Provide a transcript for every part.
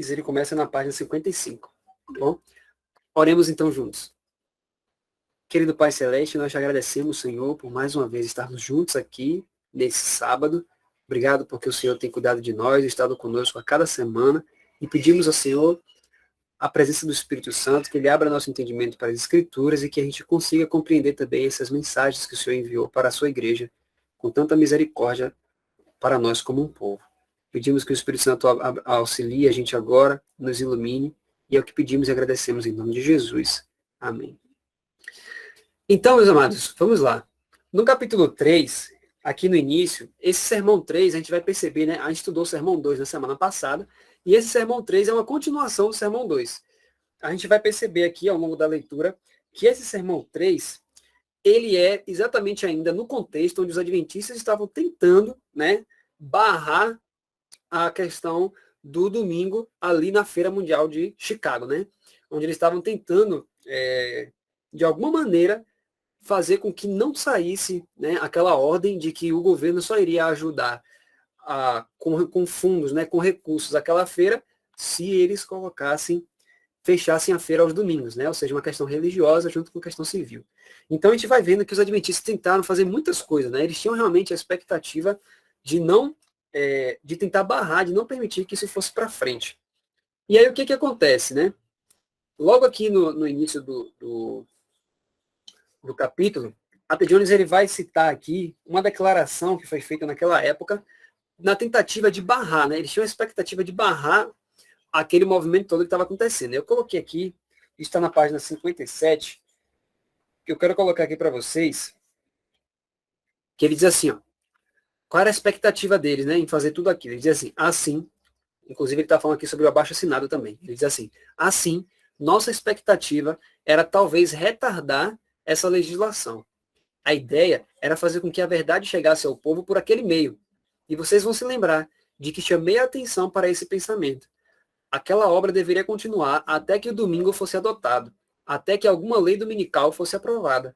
Ele começa na página 55. Tá bom? Oremos então juntos. Querido Pai Celeste, nós te agradecemos, Senhor, por mais uma vez estarmos juntos aqui nesse sábado. Obrigado porque o Senhor tem cuidado de nós, estado conosco a cada semana, e pedimos ao Senhor a presença do Espírito Santo, que Ele abra nosso entendimento para as Escrituras e que a gente consiga compreender também essas mensagens que o Senhor enviou para a sua igreja, com tanta misericórdia para nós como um povo. Pedimos que o Espírito Santo auxilie a gente agora, nos ilumine, e é o que pedimos e agradecemos em nome de Jesus. Amém. Então, meus amados, vamos lá. No capítulo 3, aqui no início, esse sermão 3, a gente vai perceber, né? A gente estudou o sermão 2 na semana passada, e esse sermão 3 é uma continuação do sermão 2. A gente vai perceber aqui, ao longo da leitura, que esse sermão 3, ele é exatamente ainda no contexto onde os adventistas estavam tentando, né, barrar a questão do domingo ali na Feira Mundial de Chicago, né? Onde eles estavam tentando, de alguma maneira, fazer com que não saísse, né, aquela ordem de que o governo só iria ajudar com fundos, né, com recursos aquela feira, se eles fechassem a feira aos domingos, né? Ou seja, uma questão religiosa junto com a questão civil. Então a gente vai vendo que os adventistas tentaram fazer muitas coisas, né? Eles tinham realmente a expectativa de de tentar barrar, de não permitir que isso fosse para frente. E aí o que acontece, né? Logo aqui no início do capítulo, A.T. Jones ele vai citar aqui uma declaração que foi feita naquela época na tentativa de barrar, né? Eles tinham a expectativa de barrar aquele movimento todo que estava acontecendo. Eu coloquei aqui, está na página 57, que eu quero colocar aqui para vocês, que ele diz assim, ó, qual era a expectativa deles, né, em fazer tudo aquilo? Ele diz assim, inclusive ele está falando aqui sobre o abaixo-assinado também. Ele diz assim, nossa expectativa era talvez retardar essa legislação. A ideia era fazer com que a verdade chegasse ao povo por aquele meio. E vocês vão se lembrar de que chamei a atenção para esse pensamento. Aquela obra deveria continuar até que o domingo fosse adotado, até que alguma lei dominical fosse aprovada.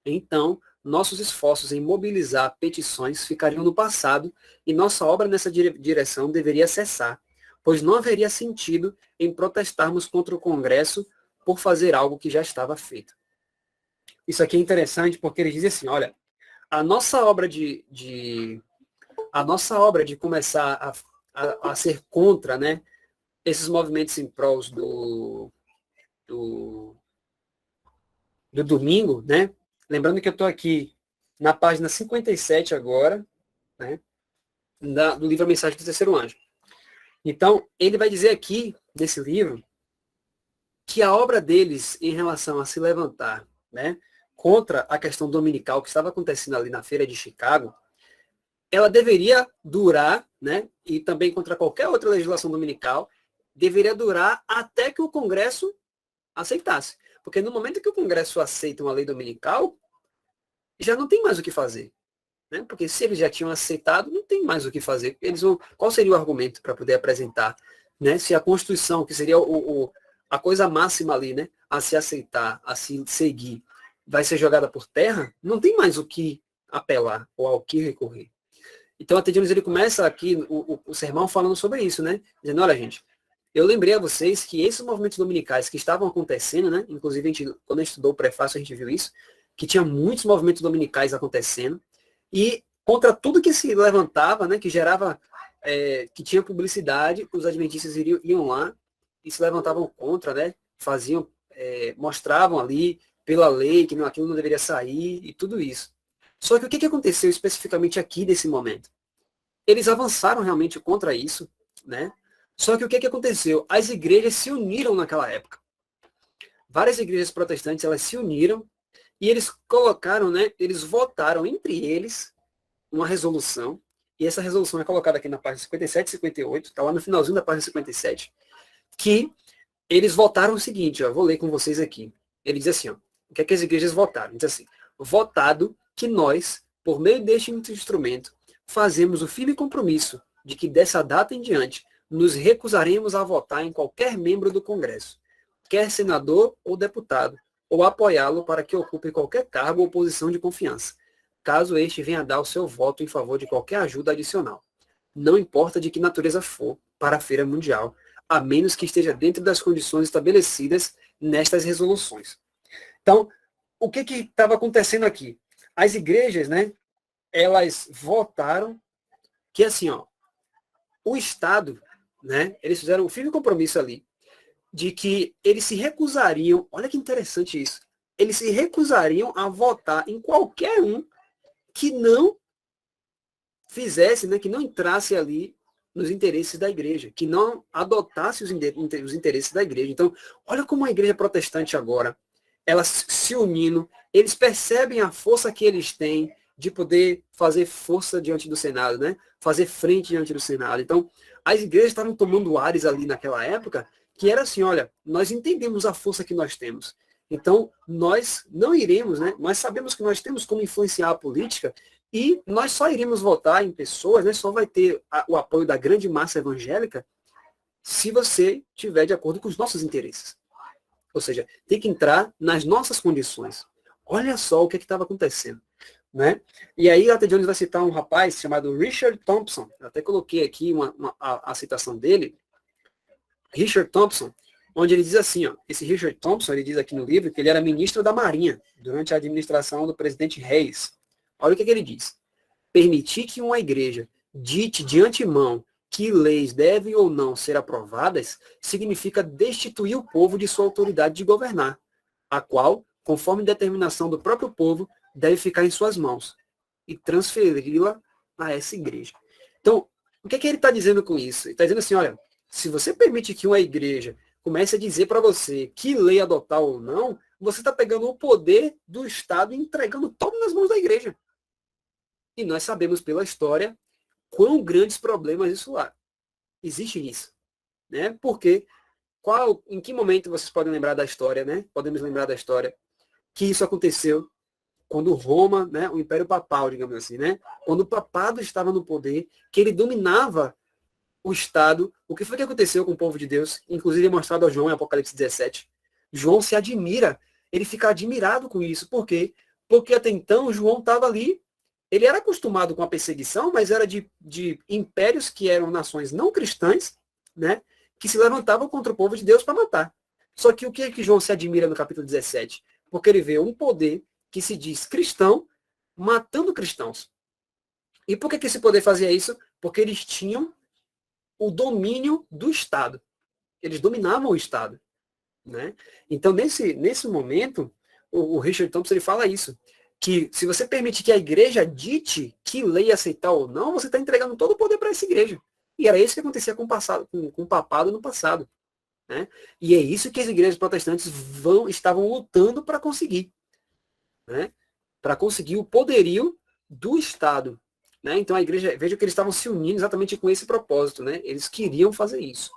Então, nossos esforços em mobilizar petições ficariam no passado e nossa obra nessa direção deveria cessar, pois não haveria sentido em protestarmos contra o Congresso por fazer algo que já estava feito. Isso aqui é interessante porque ele diz assim, olha, a nossa obra de começar a ser contra, né, esses movimentos em prol do domingo, né? Lembrando que eu estou aqui na página 57 agora, né? Do livro A Mensagem do Terceiro Anjo. Então, ele vai dizer aqui, nesse livro, que a obra deles em relação a se levantar, né, contra a questão dominical que estava acontecendo ali na Feira de Chicago, ela deveria durar, né, e também contra qualquer outra legislação dominical, deveria durar até que o Congresso aceitasse. Porque no momento que o Congresso aceita uma lei dominical, já não tem mais o que fazer. Né? Porque se eles já tinham aceitado, não tem mais o que fazer. Qual seria o argumento para poder apresentar? Né? Se a Constituição, que seria a coisa máxima ali, né, a se aceitar, a se seguir, vai ser jogada por terra, não tem mais o que apelar ou ao que recorrer. Então, A.T. Jones, ele começa aqui o sermão falando sobre isso, né? Dizendo, olha, gente, eu lembrei a vocês que esses movimentos dominicais que estavam acontecendo, né? Inclusive, quando a gente estudou o prefácio, a gente viu isso, que tinha muitos movimentos dominicais acontecendo, e contra tudo que se levantava, né? Que gerava, que tinha publicidade, os adventistas iam lá e se levantavam contra, né? Mostravam ali, pela lei, que aquilo não deveria sair, e tudo isso. Só que o que aconteceu especificamente aqui nesse momento? Eles avançaram realmente contra isso, né? Só que o que aconteceu? As igrejas se uniram naquela época. Várias igrejas protestantes, elas se uniram e eles colocaram, né? Eles votaram entre eles uma resolução, e essa resolução é colocada aqui na página 57 e 58, está lá no finalzinho da página 57, que eles votaram o seguinte, ó, vou ler com vocês aqui. Ele diz assim, ó, o que as igrejas votaram? Ele diz assim, votado que nós, por meio deste instrumento, fazemos o firme compromisso de que dessa data em diante nos recusaremos a votar em qualquer membro do Congresso, quer senador ou deputado, ou apoiá-lo para que ocupe qualquer cargo ou posição de confiança, caso este venha dar o seu voto em favor de qualquer ajuda adicional. Não importa de que natureza for, para a Feira Mundial, a menos que esteja dentro das condições estabelecidas nestas resoluções. Então, o que estava acontecendo aqui? As igrejas, né, elas votaram que, assim, ó, o Estado, né, eles fizeram um firme compromisso ali, de que eles se recusariam, olha que interessante isso, eles se recusariam a votar em qualquer um que não fizesse, né, que não entrasse ali nos interesses da igreja, que não adotasse os interesses da igreja. Então, olha como a igreja protestante agora, elas se unindo, eles percebem a força que eles têm de poder fazer força diante do Senado, né? Fazer frente diante do Senado. Então, as igrejas estavam tomando ares ali naquela época, que era assim, olha, nós entendemos a força que nós temos. Então, nós não iremos, né? Nós sabemos que nós temos como influenciar a política, e nós só iríamos votar em pessoas, né, só vai ter o apoio da grande massa evangélica se você tiver de acordo com os nossos interesses. Ou seja, tem que entrar nas nossas condições. Olha só o que estava acontecendo. Né? E aí a T. Jones vai citar um rapaz chamado Richard Thompson. Eu até coloquei aqui a citação dele. Richard Thompson, onde ele diz assim, ó, esse Richard Thompson, ele diz aqui no livro que ele era ministro da Marinha durante a administração do presidente Hayes. Olha o que ele diz. Permitir que uma igreja dite de antemão que leis devem ou não ser aprovadas significa destituir o povo de sua autoridade de governar, a qual, conforme determinação do próprio povo, deve ficar em suas mãos e transferi-la a essa igreja. Então, o que ele está dizendo com isso? Ele está dizendo assim, olha, se você permite que uma igreja comece a dizer para você que lei adotar ou não, você está pegando o poder do Estado e entregando todo nas mãos da igreja. E nós sabemos pela história quão grandes problemas isso há. Existe isso. Né? Porque em que momento vocês podem lembrar da história, né? Podemos lembrar da história que isso aconteceu quando Roma, né, o Império Papal, digamos assim, né? Quando o papado estava no poder, que ele dominava o Estado. O que foi que aconteceu com o povo de Deus? Inclusive é mostrado a João em Apocalipse 17. João se admira, ele fica admirado com isso. Por quê? Porque até então João estava ali. Ele era acostumado com a perseguição, mas era de impérios que eram nações não cristãs, né, que se levantavam contra o povo de Deus para matar. Só que o que é que João se admira no capítulo 17? Porque ele vê um poder que se diz cristão matando cristãos. E por que esse poder fazia isso? Porque eles tinham o domínio do Estado. Eles dominavam o Estado. Né? Então, nesse momento, o Richard Thompson ele fala isso, que se você permite que a igreja dite que lei aceitar ou não, você está entregando todo o poder para essa igreja. E era isso que acontecia com o papado no passado. Né? E é isso que as igrejas protestantes estavam lutando para conseguir. Né? Para conseguir o poderio do Estado. Né? Então a igreja, veja que eles estavam se unindo exatamente com esse propósito. Né? Eles queriam fazer isso.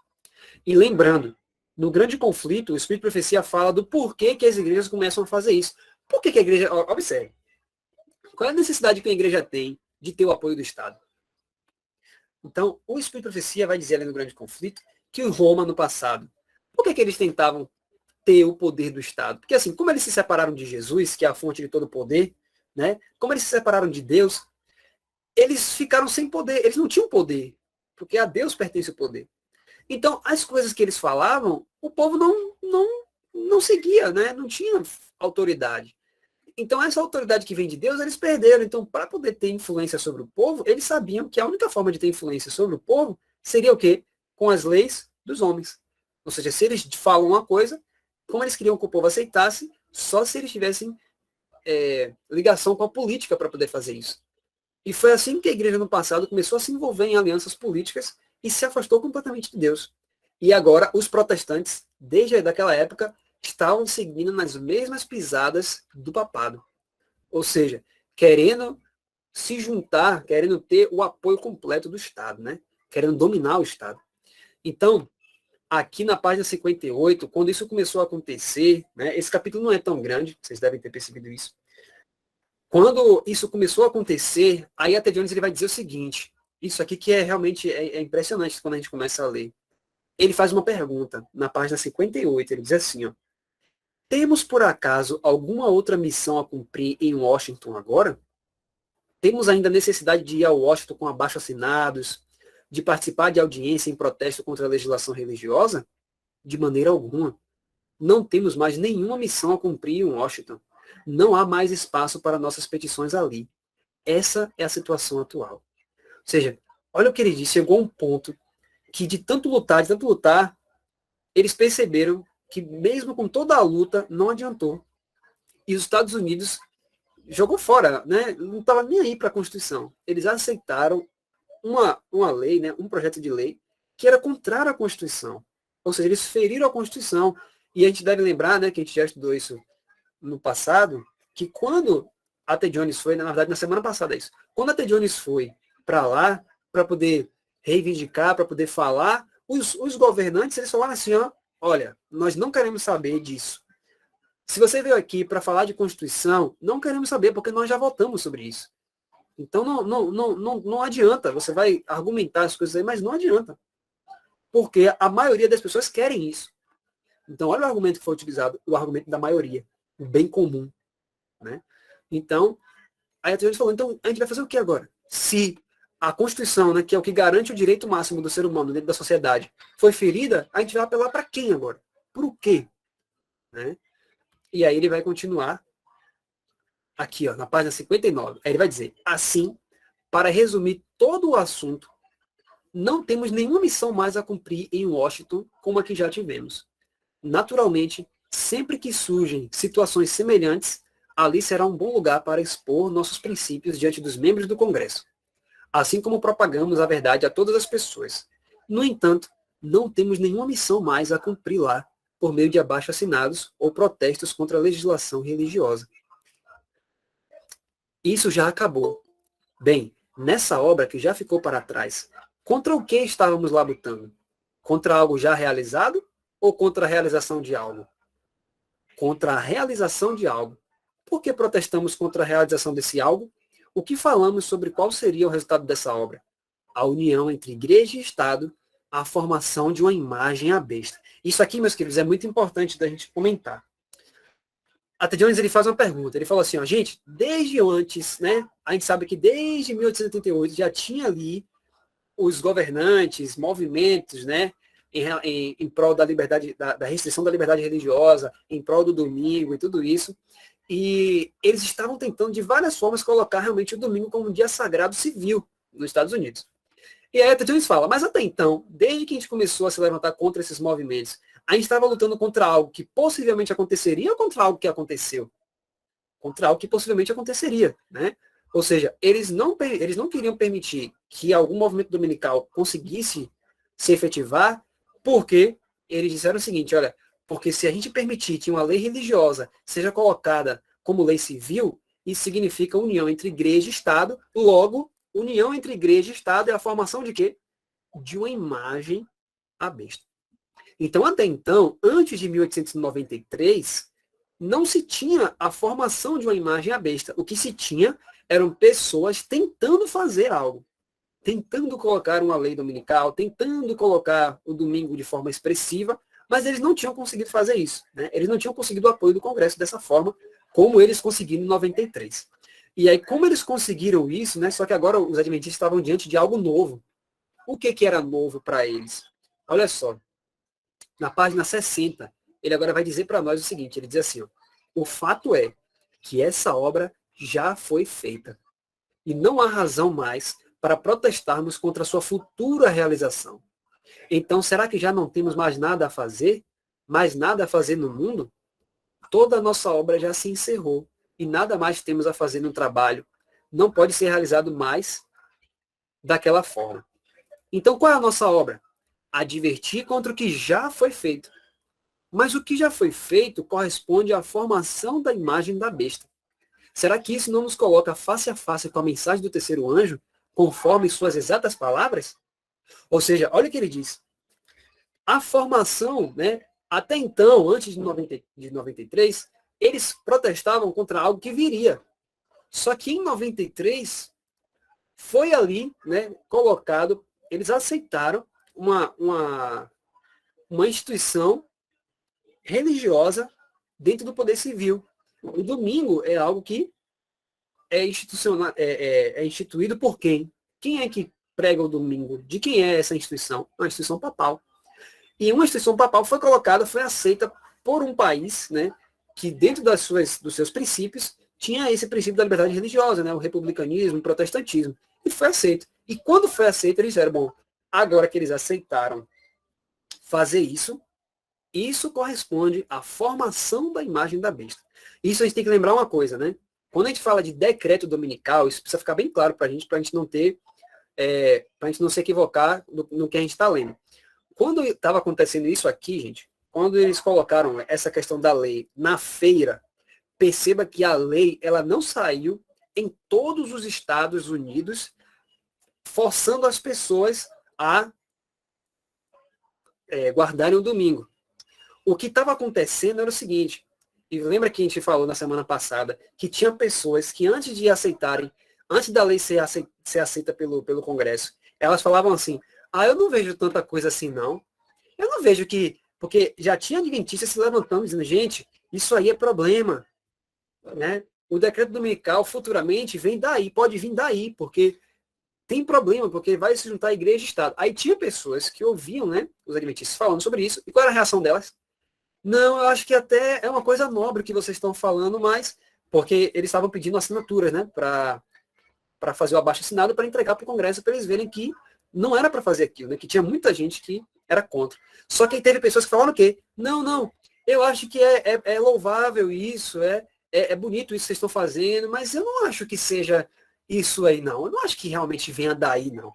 E lembrando, no grande conflito, o Espírito de Profecia fala do porquê que as igrejas começam a fazer isso. Por que a igreja... Observe. Qual é a necessidade que a igreja tem de ter o apoio do Estado? Então, o Espírito de Profecia vai dizer ali no grande conflito que Roma, no passado, por que eles tentavam ter o poder do Estado? Porque assim, como eles se separaram de Jesus, que é a fonte de todo o poder, né? Como eles se separaram de Deus, eles ficaram sem poder, eles não tinham poder, porque a Deus pertence o poder. Então, as coisas que eles falavam, o povo não seguia, né? Não tinha autoridade. Então, essa autoridade que vem de Deus, eles perderam. Então, para poder ter influência sobre o povo, eles sabiam que a única forma de ter influência sobre o povo seria o quê? Com as leis dos homens. Ou seja, se eles falam uma coisa, como eles queriam que o povo aceitasse, só se eles tivessem ligação com a política para poder fazer isso. E foi assim que a igreja no passado começou a se envolver em alianças políticas e se afastou completamente de Deus. E agora os protestantes, desde aquela época, estavam seguindo nas mesmas pisadas do papado. Ou seja, querendo se juntar, querendo ter o apoio completo do Estado, né? Querendo dominar o Estado. Então, aqui na página 58, quando isso começou a acontecer, né, esse capítulo não é tão grande, vocês devem ter percebido isso. Quando isso começou a acontecer, aí a T. Jones ele vai dizer o seguinte, isso aqui que é realmente impressionante quando a gente começa a ler. ele faz uma pergunta, na página 58, ele diz assim, ó, temos, por acaso, alguma outra missão a cumprir em Washington agora? Temos ainda necessidade de ir a Washington com abaixo-assinados, de participar de audiência em protesto contra a legislação religiosa? De maneira alguma. Não temos mais nenhuma missão a cumprir em Washington. Não há mais espaço para nossas petições ali. Essa é a situação atual. Ou seja, olha o que ele disse, chegou a um ponto que de tanto lutar, eles perceberam que mesmo com toda a luta, não adiantou. E os Estados Unidos jogou fora, né? Não estava nem aí para a Constituição. Eles aceitaram uma lei, né? Um projeto de lei que era contrário à Constituição. Ou seja, eles feriram a Constituição. E a gente deve lembrar, né, que a gente já estudou isso no passado, que quando a T. Jones foi, na verdade, na semana passada isso, quando a T. Jones foi para lá, para poder reivindicar, para poder falar, os governantes, eles falaram assim, ó, olha, nós não queremos saber disso. Se você veio aqui para falar de Constituição, não queremos saber, porque nós já votamos sobre isso. Então não adianta, você vai argumentar as coisas aí, mas não adianta. Porque a maioria das pessoas querem isso. Então, olha o argumento que foi utilizado, o argumento da maioria, o bem comum. Né? Então, aí a gente falou, então a gente vai fazer o que agora? Se a Constituição, né, que é o que garante o direito máximo do ser humano dentro da sociedade, foi ferida, a gente vai apelar para quem agora? Por o quê? Né? E aí ele vai continuar aqui, ó, na página 59. Aí ele vai dizer, assim, para resumir todo o assunto, não temos nenhuma missão mais a cumprir em Washington como a que já tivemos. Naturalmente, sempre que surgem situações semelhantes, ali será um bom lugar para expor nossos princípios diante dos membros do Congresso, assim como propagamos a verdade a todas as pessoas. No entanto, não temos nenhuma missão mais a cumprir lá, por meio de abaixo-assinados ou protestos contra a legislação religiosa. Isso já acabou. Bem, nessa obra que já ficou para trás, contra o que estávamos lá lutando? Contra algo já realizado ou contra a realização de algo? Contra a realização de algo. Por que protestamos contra a realização desse algo? O que falamos sobre qual seria o resultado dessa obra? A união entre igreja e Estado, a formação de uma imagem à besta. Isso aqui, meus queridos, é muito importante da gente comentar. A T. Jones, ele faz uma pergunta, ele fala assim, ó, gente, desde antes, né, a gente sabe que desde 1888 já tinha ali os governantes, movimentos, né, em prol da liberdade, da restrição da liberdade religiosa, em prol do domingo e tudo isso. E eles estavam tentando, de várias formas, colocar realmente o domingo como um dia sagrado civil nos Estados Unidos. E aí a T. Jones fala, mas até então, desde que a gente começou a se levantar contra esses movimentos, a gente estava lutando contra algo que possivelmente aconteceria ou contra algo que aconteceu? Contra algo que possivelmente aconteceria, né? Ou seja, eles não queriam permitir que algum movimento dominical conseguisse se efetivar, porque eles disseram o seguinte, olha, porque se a gente permitir que uma lei religiosa seja colocada como lei civil, isso significa união entre igreja e Estado, logo, união entre igreja e Estado é a formação de quê? De uma imagem à besta. Então, até então, antes de 1893, não se tinha a formação de uma imagem à besta. O que se tinha eram pessoas tentando fazer algo, tentando colocar uma lei dominical, tentando colocar o domingo de forma expressiva, mas eles não tinham conseguido fazer isso. Né? Eles não tinham conseguido o apoio do Congresso dessa forma, como eles conseguiram em 93. E aí, como eles conseguiram isso, né, só que agora os adventistas estavam diante de algo novo. O que era novo para eles? Olha só, na página 60, ele agora vai dizer para nós o seguinte, ele diz assim, ó, o fato é que essa obra já foi feita e não há razão mais para protestarmos contra a sua futura realização. Então, será que já não temos mais nada a fazer? Mais nada a fazer no mundo? Toda a nossa obra já se encerrou e nada mais temos a fazer no trabalho. Não pode ser realizado mais daquela forma. Então, qual é a nossa obra? Advertir contra o que já foi feito. Mas o que já foi feito corresponde à formação da imagem da besta. Será que isso não nos coloca face a face com a mensagem do terceiro anjo, conforme suas exatas palavras? Ou seja, olha o que ele diz. A formação, né, até então, antes de 93, eles protestavam contra algo que viria. Só que em 93, foi ali, né, colocado, eles aceitaram uma uma instituição religiosa dentro do poder civil. O domingo é algo que é institucional, é instituído por quem? Quem é que prega o domingo? De quem é essa instituição? Uma instituição papal. E uma instituição papal foi colocada, foi aceita por um país, né, que dentro dos seus princípios tinha esse princípio da liberdade religiosa, né, o republicanismo, o protestantismo, e foi aceito. E quando foi aceito, eles disseram, bom, agora que eles aceitaram fazer isso, isso corresponde à formação da imagem da besta. Isso a gente tem que lembrar uma coisa, né? Quando a gente fala de decreto dominical, isso precisa ficar bem claro para a gente não ter, para a gente não se equivocar no que a gente está lendo. Quando estava acontecendo isso aqui, gente, quando eles colocaram essa questão da lei na feira, perceba que a lei ela não saiu em todos os Estados Unidos, forçando as pessoas a guardarem o domingo. O que estava acontecendo era o seguinte, e lembra que a gente falou na semana passada, que tinha pessoas que antes de aceitarem, antes da lei ser aceita pelo Congresso, elas falavam assim, eu não vejo tanta coisa assim não. Eu não vejo que, porque já tinha adventistas se levantando, dizendo, gente, isso aí é problema. Né? O decreto dominical futuramente vem daí, pode vir daí, porque tem problema, porque vai se juntar a igreja e Estado. Aí tinha pessoas que ouviam, né, os adventistas falando sobre isso, e qual era a reação delas? Não, eu acho que até é uma coisa nobre que vocês estão falando, mas porque eles estavam pedindo assinaturas, né, para fazer o abaixo-assinado para entregar para o Congresso, para eles verem que não era para fazer aquilo, né, que tinha muita gente que era contra. Só que aí teve pessoas que falaram o quê? Não, eu acho que é louvável isso, é bonito isso que vocês estão fazendo, mas eu não acho que seja isso aí, não. Eu não acho que realmente venha daí, não.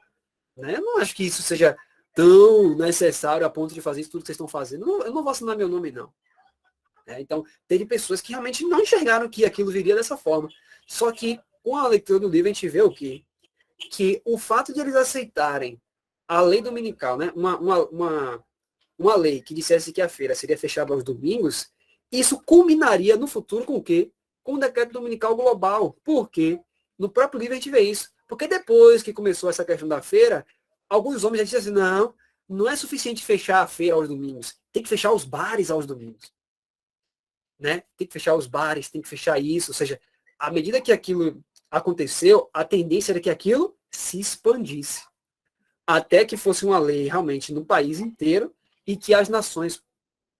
Né? Eu não acho que isso seja tão necessário a ponto de fazer isso tudo que vocês estão fazendo. Eu não vou assinar meu nome, não. Então, teve pessoas que realmente não enxergaram que aquilo viria dessa forma. Só que, com a leitura do livro, a gente vê o quê? Que o fato de eles aceitarem a lei dominical, né? Uma lei que dissesse que a feira seria fechada aos domingos, isso culminaria no futuro com o quê? Com o decreto dominical global. Por quê? No próprio livro a gente vê isso. Porque depois que começou essa questão da feira, alguns homens já disseram assim, não é suficiente fechar a feira aos domingos. Tem que fechar os bares aos domingos. Né? Tem que fechar os bares, tem que fechar isso. Ou seja, à medida que aquilo aconteceu, a tendência era que aquilo se expandisse. Até que fosse uma lei realmente no país inteiro e que as nações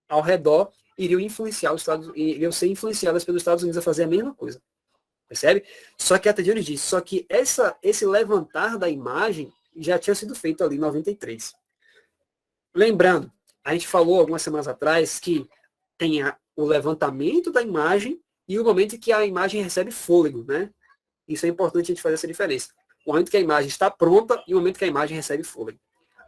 ao redor iriam influenciar os Estados, iriam ser influenciadas pelos Estados Unidos a fazer a mesma coisa. Percebe? Só que até de onde diz, só que esse levantar da imagem já tinha sido feito ali em 93. Lembrando, a gente falou algumas semanas atrás que tem o levantamento da imagem e o momento em que a imagem recebe fôlego, né? Isso é importante a gente fazer essa diferença. O momento que a imagem está pronta e o momento que a imagem recebe fôlego.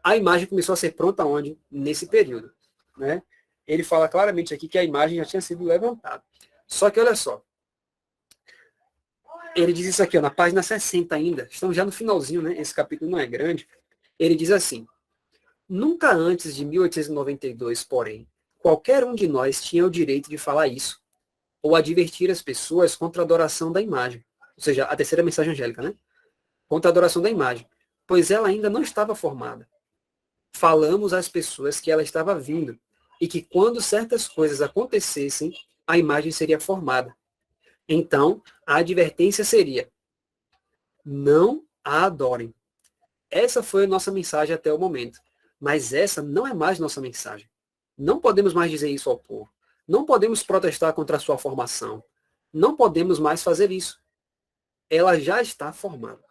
A imagem começou a ser pronta onde? Nesse período. Né? Ele fala claramente aqui que a imagem já tinha sido levantada. Só que olha só. Ele diz isso aqui, ó, na página 60 ainda. Estamos já no finalzinho, né? Esse capítulo não é grande. Ele diz assim. Nunca antes de 1892, porém, qualquer um de nós tinha o direito de falar isso, ou advertir as pessoas contra a adoração da imagem. Ou seja, a terceira mensagem angélica, né? Contra a adoração da imagem, pois ela ainda não estava formada. Falamos às pessoas que ela estava vindo, e que quando certas coisas acontecessem, a imagem seria formada. Então, a advertência seria, não a adorem. Essa foi a nossa mensagem até o momento. Mas essa não é mais nossa mensagem. Não podemos mais dizer isso ao povo. Não podemos protestar contra a sua formação. Não podemos mais fazer isso. Ela já está formada.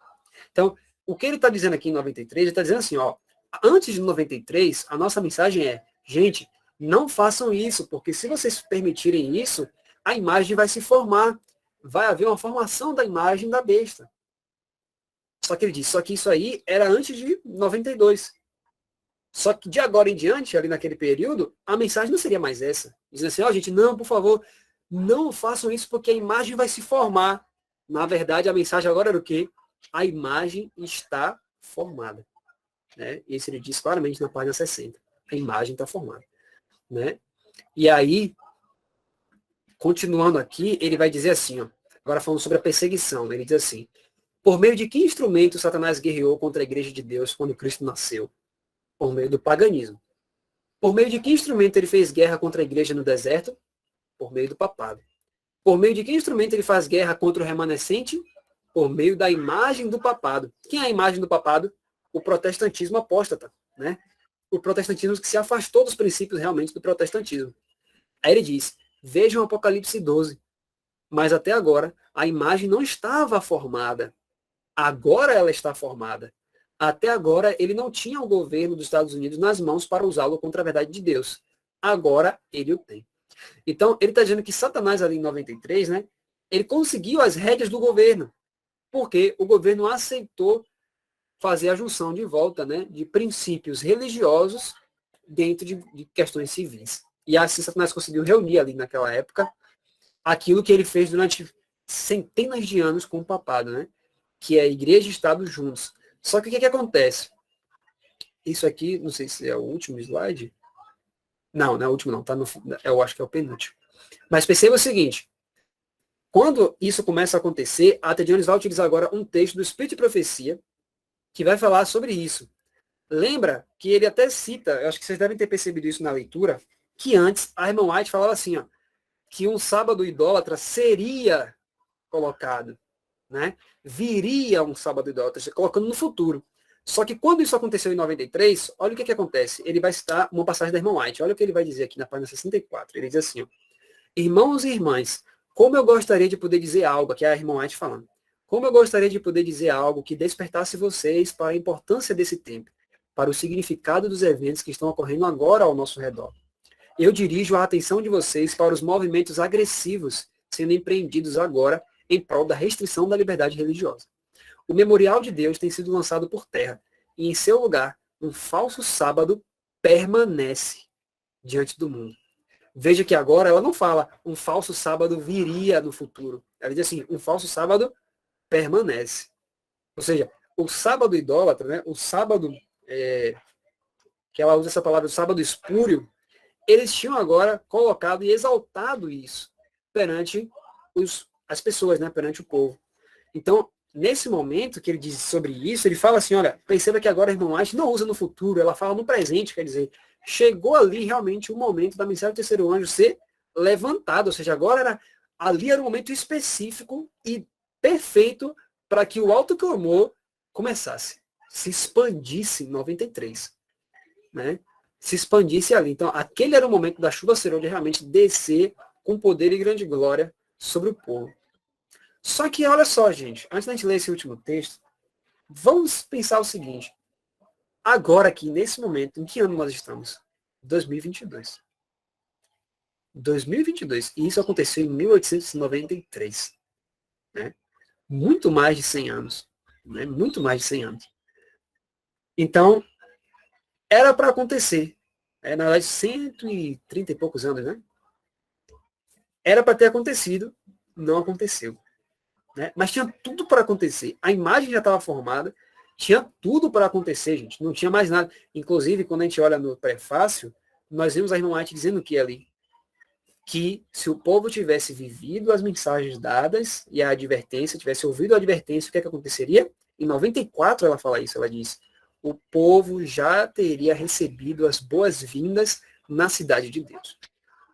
Então, o que ele está dizendo aqui em 93, ele está dizendo assim, ó, antes de 93, a nossa mensagem é, gente, não façam isso, porque se vocês permitirem isso, a imagem vai se formar. Vai haver uma formação da imagem da besta. Só que ele diz, só que isso aí era antes de 92. Só que de agora em diante, ali naquele período, a mensagem não seria mais essa. Dizendo assim, gente, não, por favor, não façam isso porque a imagem vai se formar. Na verdade, a mensagem agora era o quê? A imagem está formada. Né? Isso ele diz claramente na página 60. A imagem está formada. Né? E aí, continuando aqui, ele vai dizer assim, ó, agora falando sobre a perseguição, ele diz assim, por meio de que instrumento Satanás guerreou contra a igreja de Deus quando Cristo nasceu? Por meio do paganismo. Por meio de que instrumento ele fez guerra contra a igreja no deserto? Por meio do papado. Por meio de que instrumento ele faz guerra contra o remanescente? Por meio da imagem do papado. Quem é a imagem do papado? O protestantismo apóstata, né? O protestantismo que se afastou dos princípios realmente do protestantismo. Aí ele diz, vejam Apocalipse 12, mas até agora a imagem não estava formada. Agora ela está formada. Até agora ele não tinha o governo dos Estados Unidos nas mãos para usá-lo contra a verdade de Deus. Agora ele o tem. Então ele está dizendo que Satanás ali em 93, né? Ele conseguiu as rédeas do governo, porque o governo aceitou fazer a junção de volta, né, de princípios religiosos dentro de questões civis. E assim Satanás conseguiu reunir ali naquela época aquilo que ele fez durante centenas de anos com o papado, né, que é a igreja e Estado juntos. Só que o que acontece? Isso aqui, não sei se é o último slide. Não, não é o último não, tá no, eu acho que é o penúltimo. Mas perceba o seguinte, quando isso começa a acontecer, a T. Jones vai utilizar agora um texto do Espírito de Profecia, que vai falar sobre isso. Lembra que ele até cita, eu acho que vocês devem ter percebido isso na leitura, que antes a irmã White falava assim, ó, que um sábado idólatra seria colocado, né? Viria um sábado idólatra, colocando no futuro. Só que quando isso aconteceu em 93, olha o que acontece. Ele vai citar uma passagem da irmã White. Olha o que ele vai dizer aqui na página 64. Ele diz assim, ó, irmãos e irmãs, como eu gostaria de poder dizer algo, aqui é a irmã White falando, como eu gostaria de poder dizer algo que despertasse vocês para a importância desse tempo, para o significado dos eventos que estão ocorrendo agora ao nosso redor. Eu dirijo a atenção de vocês para os movimentos agressivos sendo empreendidos agora em prol da restrição da liberdade religiosa. O memorial de Deus tem sido lançado por terra, e em seu lugar, um falso sábado permanece diante do mundo. Veja que agora ela não fala um falso sábado viria no futuro. Ela diz assim, um falso sábado permanece. Ou seja, o sábado idólatra, né, o sábado, que ela usa essa palavra, o sábado espúrio, eles tinham agora colocado e exaltado isso perante as pessoas, né, perante o povo. Então, nesse momento que ele diz sobre isso, ele fala assim, olha, perceba que agora a irmã White não usa no futuro, ela fala no presente, quer dizer, chegou ali realmente o momento da mensagem do terceiro anjo ser levantado, ou seja, agora ali era um momento específico e perfeito para que o alto clamor começasse, se expandisse em 93, né? Se expandisse ali. Então, aquele era o momento da chuva serôdia realmente descer com poder e grande glória sobre o povo. Só que, olha só, gente, antes da gente ler esse último texto, vamos pensar o seguinte. Agora aqui, nesse momento, em que ano nós estamos? 2022. 2022. E isso aconteceu em 1893. Né? Muito mais de 100 anos. Né? Muito mais de 100 anos. Então, era para acontecer. Na verdade, 130 e poucos anos, né? Era para ter acontecido, não aconteceu. Né? Mas tinha tudo para acontecer. A imagem já estava formada, tinha tudo para acontecer, gente. Não tinha mais nada. Inclusive, quando a gente olha no prefácio, nós vemos a irmã White dizendo que ali, que se o povo tivesse vivido as mensagens dadas e a advertência, tivesse ouvido a advertência, o que aconteceria? Em 94 ela fala isso, ela diz, o povo já teria recebido as boas-vindas na cidade de Deus.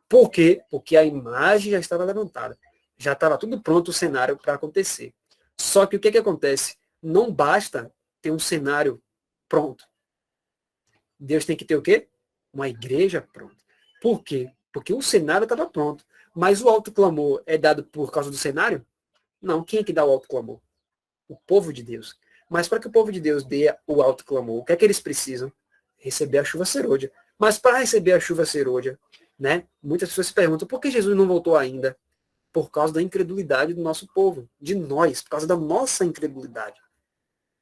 Por quê? Porque a imagem já estava levantada. Já estava tudo pronto o cenário para acontecer. Só que o que acontece? Não basta ter um cenário pronto. Deus tem que ter o quê? Uma igreja pronta. Por quê? Porque o cenário estava pronto. Mas o autoclamor é dado por causa do cenário? Não. Quem é que dá o autoclamor? O povo de Deus. Mas para que o povo de Deus dê o autoclamor, o que é que eles precisam? Receber a chuva serôdia. Mas para receber a chuva serôdia, né, muitas pessoas se perguntam por que Jesus não voltou ainda? Por causa da incredulidade do nosso povo, de nós, por causa da nossa incredulidade.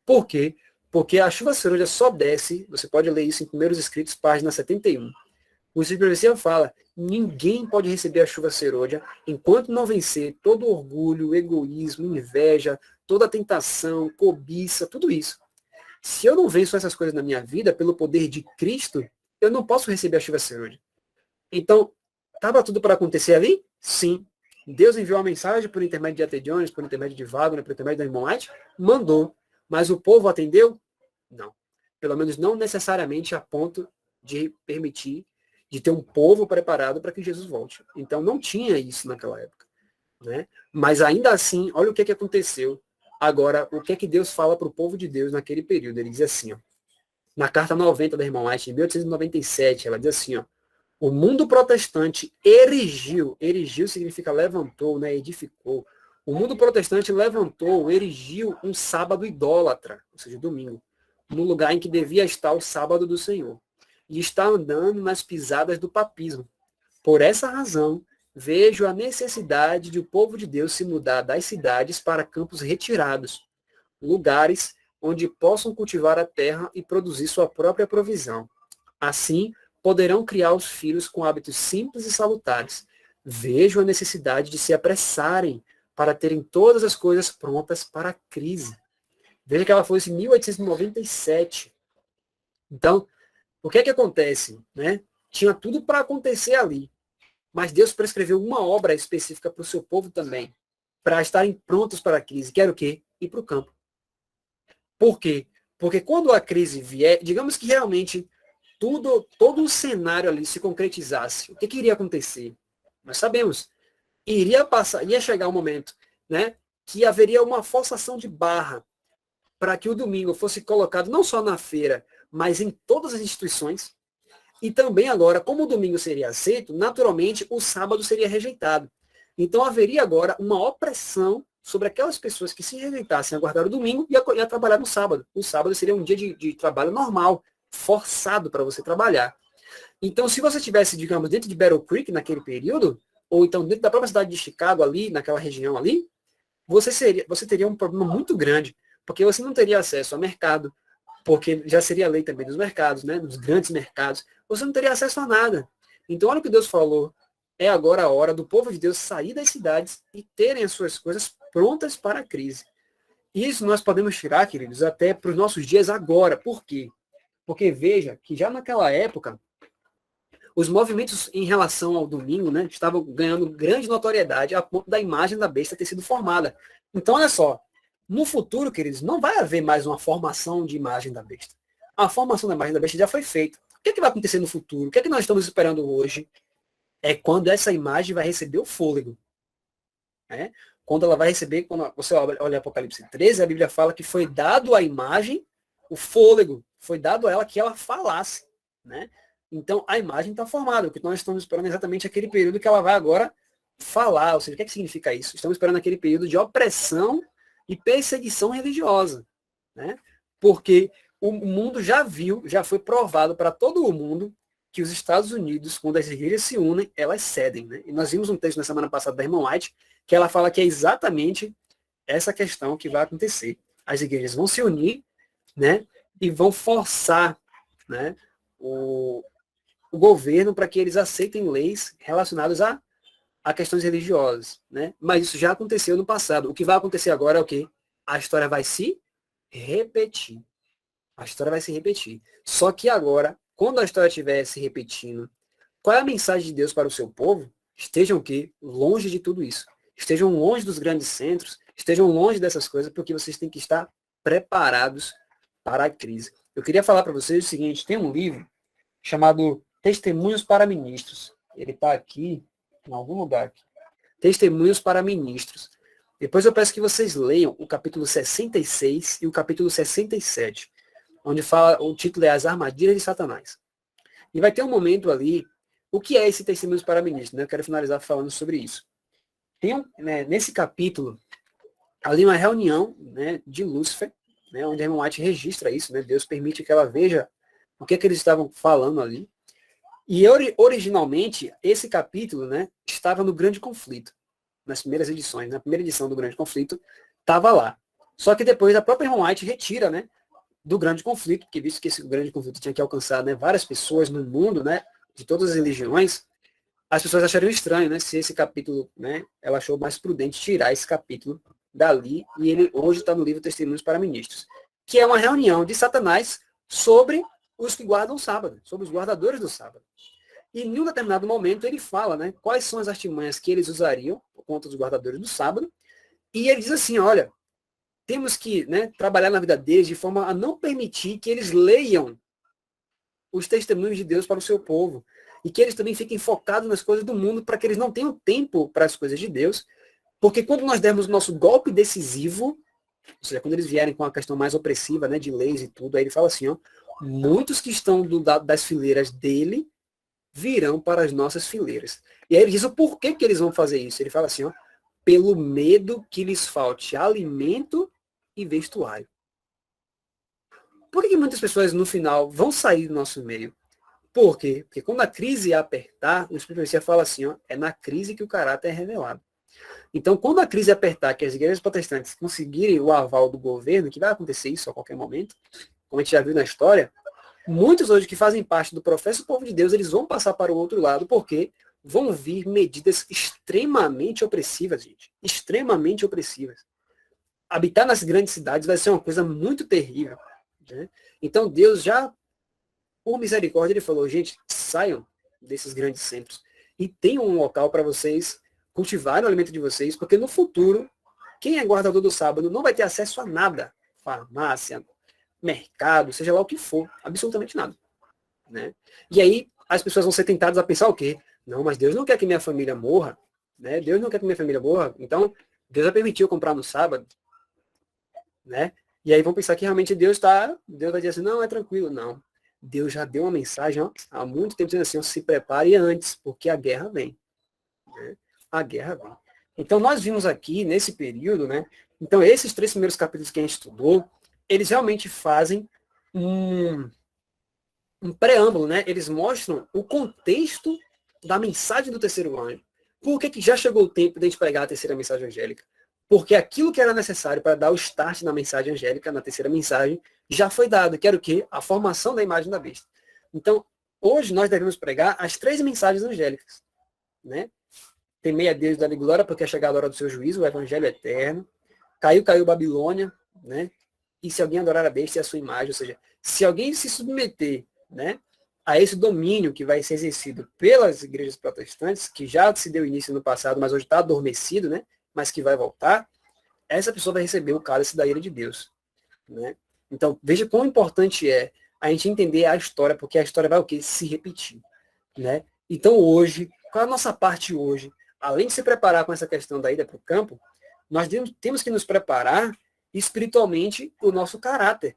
Por quê? Porque a chuva serôdia só desce, você pode ler isso em Primeiros Escritos, página 71. O Espírito de Profecia fala, ninguém pode receber a chuva serôdia enquanto não vencer todo orgulho, egoísmo, inveja, toda tentação, cobiça, tudo isso. Se eu não venço essas coisas na minha vida, pelo poder de Cristo, eu não posso receber a chuva serôdia. Então, estava tudo para acontecer ali? Sim. Deus enviou a mensagem por intermédio de A.T. Jones, por intermédio de Wagner, por intermédio da irmã White? Mandou. Mas o povo atendeu? Não. Pelo menos não necessariamente a ponto de permitir de ter um povo preparado para que Jesus volte. Então não tinha isso naquela época, né? Mas ainda assim, olha o que aconteceu. Agora, o que Deus fala para o povo de Deus naquele período? Ele diz assim, ó, na carta 90 da Irmã White, em 1897, ela diz assim, ó, o mundo protestante erigiu significa levantou, né, edificou. O mundo protestante levantou, erigiu um sábado idólatra, ou seja, domingo, no lugar em que devia estar o sábado do Senhor. E está andando nas pisadas do papismo. Por essa razão, vejo a necessidade de o povo de Deus se mudar das cidades para campos retirados, lugares onde possam cultivar a terra e produzir sua própria provisão. Assim, poderão criar os filhos com hábitos simples e salutares. Vejo a necessidade de se apressarem para terem todas as coisas prontas para a crise. Veja que ela foi em 1897. Então, o que acontece? Né? Tinha tudo para acontecer ali. Mas Deus prescreveu uma obra específica para o seu povo também, para estarem prontos para a crise, que era o quê? Ir para o campo. Por quê? Porque quando a crise vier, digamos que realmente todo o cenário ali se concretizasse, o que iria acontecer? Nós sabemos. Ia chegar um momento, né, que haveria uma forçação de barra para que o domingo fosse colocado não só na feira, mas em todas as instituições. E também agora, como o domingo seria aceito, naturalmente o sábado seria rejeitado. Então haveria agora uma opressão sobre aquelas pessoas que se rejeitassem a guardar o domingo e a trabalhar no sábado. O sábado seria um dia de trabalho normal, forçado para você trabalhar. Então, se você estivesse, digamos, dentro de Battle Creek naquele período, ou então dentro da própria cidade de Chicago ali, naquela região ali, você teria um problema muito grande, porque você não teria acesso ao mercado, porque já seria a lei também dos mercados, né, dos grandes mercados, você não teria acesso a nada. Então, olha o que Deus falou, é agora a hora do povo de Deus sair das cidades e terem as suas coisas prontas para a crise. Isso nós podemos tirar, queridos, até para os nossos dias agora. Por quê? Porque veja que já naquela época, os movimentos em relação ao domingo, né, estavam ganhando grande notoriedade a ponto da imagem da besta ter sido formada. Então, olha só, no futuro, queridos, não vai haver mais uma formação de imagem da besta. A formação da imagem da besta já foi feita. O que vai acontecer no futuro? O que nós estamos esperando hoje? É quando essa imagem vai receber o fôlego. Né? Quando ela vai receber, quando você olha Apocalipse 13, a Bíblia fala que foi dado à imagem o fôlego, foi dado a ela que ela falasse. Né? Então, a imagem está formada. O que nós estamos esperando é exatamente aquele período que ela vai agora falar. Ou seja, o que significa isso? Estamos esperando aquele período de opressão e perseguição religiosa. Né? Porque o mundo já viu, já foi provado para todo o mundo que os Estados Unidos, quando as igrejas se unem, elas cedem. Né? E nós vimos um texto na semana passada da irmã White, que ela fala que é exatamente essa questão que vai acontecer. As igrejas vão se unir, né, e vão forçar, né, o governo para que eles aceitem leis relacionadas a questões religiosas. Né? Mas isso já aconteceu no passado. O que vai acontecer agora é o quê? A história vai se repetir. A história vai se repetir. Só que agora, quando a história estiver se repetindo, qual é a mensagem de Deus para o seu povo? Estejam o quê? Longe de tudo isso. Estejam longe dos grandes centros, estejam longe dessas coisas, porque vocês têm que estar preparados para a crise. Eu queria falar para vocês o seguinte, tem um livro chamado Testemunhos para Ministros. Ele está aqui, em algum lugar aqui. Testemunhos para Ministros. Depois eu peço que vocês leiam o capítulo 66 e o capítulo 67, onde fala, o título é As Armadilhas de Satanás. E vai ter um momento ali, o que é esse Testemunhos para Ministros? Né? Eu quero finalizar falando sobre isso. Tem nesse capítulo, ali uma reunião, né, de Lúcifer, né, onde a irmã White registra isso, né, Deus permite que ela veja o que eles estavam falando ali. E originalmente, esse capítulo, né, estava no Grande Conflito, nas primeiras edições. Na primeira edição do Grande Conflito, estava lá. Só que depois a própria irmã White retira, né, do Grande Conflito, porque visto que esse Grande Conflito tinha que alcançar, né, várias pessoas no mundo, né, de todas as religiões, as pessoas achariam estranho, né, se esse capítulo, né, ela achou mais prudente tirar esse capítulo dali, e ele hoje está no livro Testemunhos para Ministros, que é uma reunião de Satanás sobre os que guardam o sábado, sobre os guardadores do sábado. E em um determinado momento ele fala, né, quais são as artimanhas que eles usariam contra os guardadores do sábado, e ele diz assim, olha, temos que, né, trabalhar na vida deles de forma a não permitir que eles leiam os testemunhos de Deus para o seu povo. e que eles também fiquem focados nas coisas do mundo, para que eles não tenham tempo para as coisas de Deus, porque quando nós dermos o nosso golpe decisivo, ou seja, quando eles vierem com a questão mais opressiva, né, de leis e tudo, aí ele fala assim, ó, muitos que estão das fileiras dele virão para as nossas fileiras. E aí ele diz o porquê que eles vão fazer isso. Ele fala assim, ó, pelo medo que lhes falte alimento e vestuário. Por que muitas pessoas no final vão sair do nosso meio? Por quê? Porque quando a crise apertar, o Espírito fala assim, ó, é na crise que o caráter é revelado. Então, quando a crise apertar, que as igrejas protestantes conseguirem o aval do governo, que vai acontecer isso a qualquer momento, como a gente já viu na história, muitos hoje que fazem parte do professo do povo de Deus, eles vão passar para o outro lado, porque vão vir medidas extremamente opressivas, gente. Extremamente opressivas. Habitar nas grandes cidades vai ser uma coisa muito terrível. Né? Então, Deus já, por misericórdia, ele falou, gente, saiam desses grandes centros e tenham um local para vocês cultivarem o alimento de vocês, porque no futuro, quem é guardador do sábado não vai ter acesso a nada. Farmácia, mercado, seja lá o que for, absolutamente nada. Né? E aí as pessoas vão ser tentadas a pensar o quê? Não, mas Deus não quer que minha família morra. Né? Deus não quer que minha família morra. Então, Deus vai permitir eu comprar no sábado. Né? E aí vão pensar que realmente Deus vai dizer assim, não, é tranquilo. Não. Deus já deu uma mensagem ó, há muito tempo dizendo assim, ó, se prepare antes, porque a guerra vem. Né? A guerra vem. Então nós vimos aqui, nesse período, né? Então esses 3 primeiros capítulos que a gente estudou, eles realmente fazem um preâmbulo, né? Eles mostram o contexto da mensagem do terceiro anjo. Por que já chegou o tempo de a gente pregar a terceira mensagem angélica? Porque aquilo que era necessário para dar o start na mensagem angélica, na terceira mensagem, já foi dado, que era o quê? A formação da imagem da besta. Então, hoje nós devemos pregar as 3 mensagens angélicas. Né? Temei a Deus e dá-lhe glória, porque é chegada a hora do seu juízo, o evangelho eterno. Caiu Babilônia, né? E se alguém adorar a besta e a sua imagem, ou seja, se alguém se submeter, né, a esse domínio que vai ser exercido pelas igrejas protestantes, que já se deu início no passado, mas hoje está adormecido, né, mas que vai voltar, essa pessoa vai receber o cálice da ira de Deus. Né? Então, veja quão importante é a gente entender a história, porque a história vai o quê? Se repetir. Né? Então, hoje, qual é a nossa parte hoje? Além de se preparar com essa questão da ida para o campo, nós temos que nos preparar espiritualmente o nosso caráter.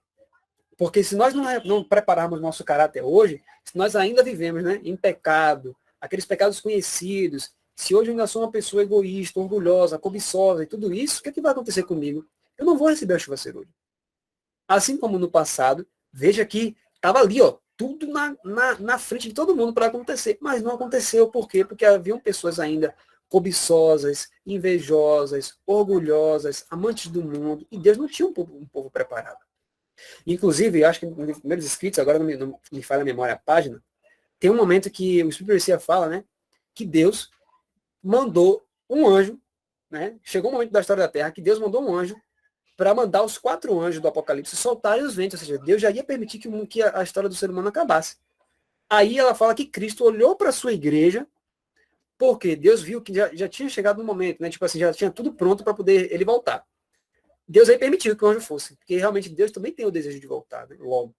Porque se nós não prepararmos nosso caráter hoje, se nós ainda vivemos, né, em pecado, aqueles pecados conhecidos, se hoje eu ainda sou uma pessoa egoísta, orgulhosa, cobiçosa e tudo isso, o que vai acontecer comigo? Eu não vou receber a chuva cerúlea. Assim como no passado, veja que estava ali, ó, tudo na frente de todo mundo para acontecer, mas não aconteceu. Por quê? Porque haviam pessoas ainda cobiçosas, invejosas, orgulhosas, amantes do mundo, e Deus não tinha um povo preparado. Inclusive, eu acho que nos primeiros escritos, agora não me falha a memória a página, tem um momento que o Espírito Garcia fala, né, que Deus mandou um anjo, né, chegou um momento da história da Terra que Deus mandou um anjo para mandar os 4 anjos do Apocalipse soltarem os ventos, ou seja, Deus já ia permitir que a história do ser humano acabasse. Aí ela fala que Cristo olhou para a sua igreja, porque Deus viu que já tinha chegado no momento, né? Tipo assim, já tinha tudo pronto para poder ele voltar. Deus aí permitiu que o anjo fosse, porque realmente Deus também tem o desejo de voltar, né? Logo.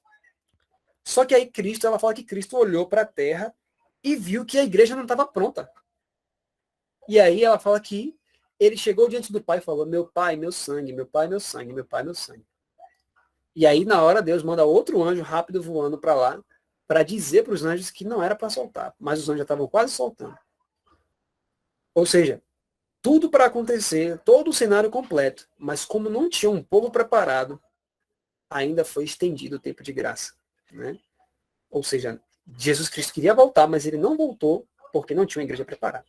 Só que aí ela fala que Cristo olhou para a terra e viu que a igreja não estava pronta. E aí ela fala que ele chegou diante do Pai e falou, meu Pai, meu sangue, meu Pai, meu sangue, meu Pai, meu sangue. E aí, na hora, Deus manda outro anjo rápido voando para lá, para dizer para os anjos que não era para soltar, mas os anjos já estavam quase soltando. Ou seja, tudo para acontecer, todo o cenário completo, mas como não tinha um povo preparado, ainda foi estendido o tempo de graça. Né? Ou seja, Jesus Cristo queria voltar, mas ele não voltou porque não tinha uma igreja preparada.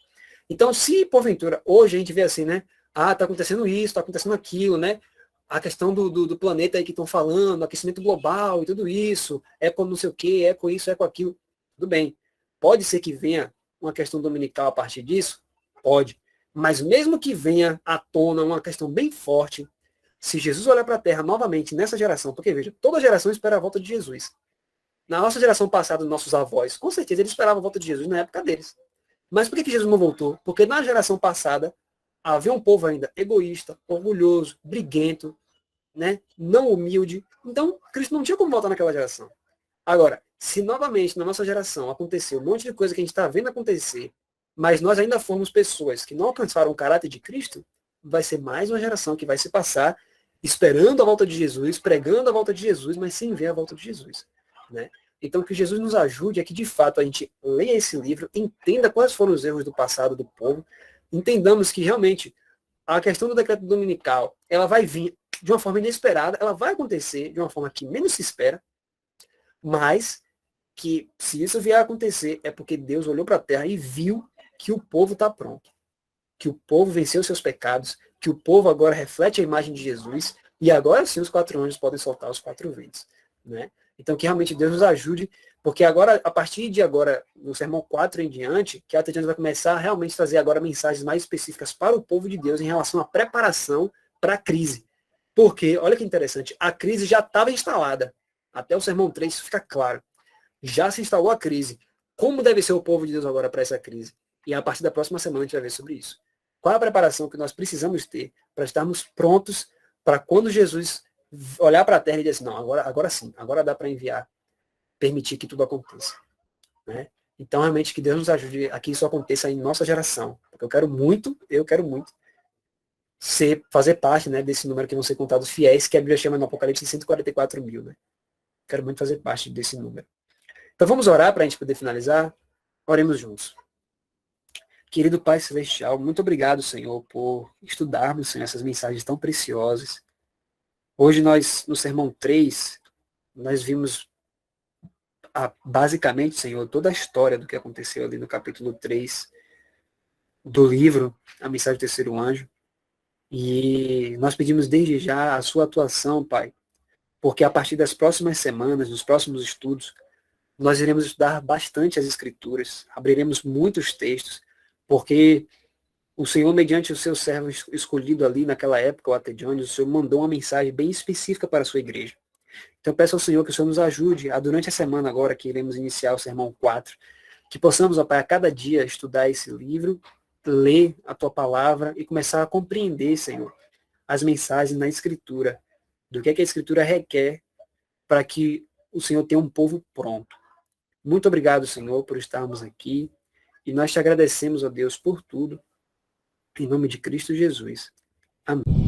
Então, se porventura, hoje a gente vê assim, né? Ah, está acontecendo isso, está acontecendo aquilo, né? A questão do planeta aí que estão falando, aquecimento global e tudo isso, eco não sei o que, eco isso, eco aquilo. Tudo bem. Pode ser que venha uma questão dominical a partir disso? Pode. Mas mesmo que venha à tona uma questão bem forte, se Jesus olhar para a Terra novamente nessa geração, porque veja, toda geração espera a volta de Jesus. Na nossa geração passada, nossos avós, com certeza eles esperavam a volta de Jesus na época deles. Mas por que Jesus não voltou? Porque na geração passada havia um povo ainda egoísta, orgulhoso, briguento, né? Não humilde. Então, Cristo não tinha como voltar naquela geração. Agora, Se novamente na nossa geração acontecer um monte de coisa que a gente está vendo acontecer, mas nós ainda formos pessoas que não alcançaram o caráter de Cristo, vai ser mais uma geração que vai se passar esperando a volta de Jesus, pregando a volta de Jesus, mas sem ver a volta de Jesus. Né? Então, que Jesus nos ajude a que, de fato, a gente leia esse livro, entenda quais foram os erros do passado do povo, entendamos que, realmente, a questão do decreto dominical, ela vai vir de uma forma inesperada, ela vai acontecer de uma forma que menos se espera, mas que, se isso vier a acontecer, é porque Deus olhou para a terra e viu que o povo está pronto, que o povo venceu seus pecados, que o povo agora reflete a imagem de Jesus, e agora sim os 4 anjos podem soltar os 4 ventos. Né? Então que realmente Deus nos ajude, porque agora, a partir de agora, no sermão 4 em diante, que a Tatiana vai começar a realmente trazer agora mensagens mais específicas para o povo de Deus em relação à preparação para a crise. Porque, olha que interessante, a crise já estava instalada. Até o sermão 3 isso fica claro. Já se instalou a crise. Como deve ser o povo de Deus agora para essa crise? E a partir da próxima semana a gente vai ver sobre isso. Qual a preparação que nós precisamos ter para estarmos prontos para quando Jesus olhar para a terra e dizer assim, não, agora sim, agora dá para enviar, permitir que tudo aconteça. Né? Então, realmente, que Deus nos ajude a que isso aconteça em nossa geração. Porque eu quero muito fazer parte, né, desse número que vão ser contados fiéis, que a Bíblia chama no Apocalipse de 144 mil. Né? Quero muito fazer parte desse número. Então vamos orar para a gente poder finalizar? Oremos juntos. Querido Pai Celestial, muito obrigado, Senhor, por estudarmos, Senhor, essas mensagens tão preciosas. Hoje nós, no Sermão 3, nós vimos basicamente, Senhor, toda a história do que aconteceu ali no capítulo 3 do livro, A Mensagem do Terceiro Anjo. E nós pedimos desde já a sua atuação, Pai, porque a partir das próximas semanas, nos próximos estudos, nós iremos estudar bastante as Escrituras, abriremos muitos textos, porque o Senhor, mediante o seu servo escolhido ali naquela época, o Atedione, o Senhor mandou uma mensagem bem específica para a sua igreja. Então eu peço ao Senhor que o Senhor nos ajude a, durante a semana agora que iremos iniciar o Sermão 4, que possamos, ó Pai, a cada dia estudar esse livro, ler a Tua Palavra e começar a compreender, Senhor, as mensagens na Escritura, do que a Escritura requer para que o Senhor tenha um povo pronto. Muito obrigado, Senhor, por estarmos aqui. E nós te agradecemos, ó Deus, por tudo. Em nome de Cristo Jesus. Amém.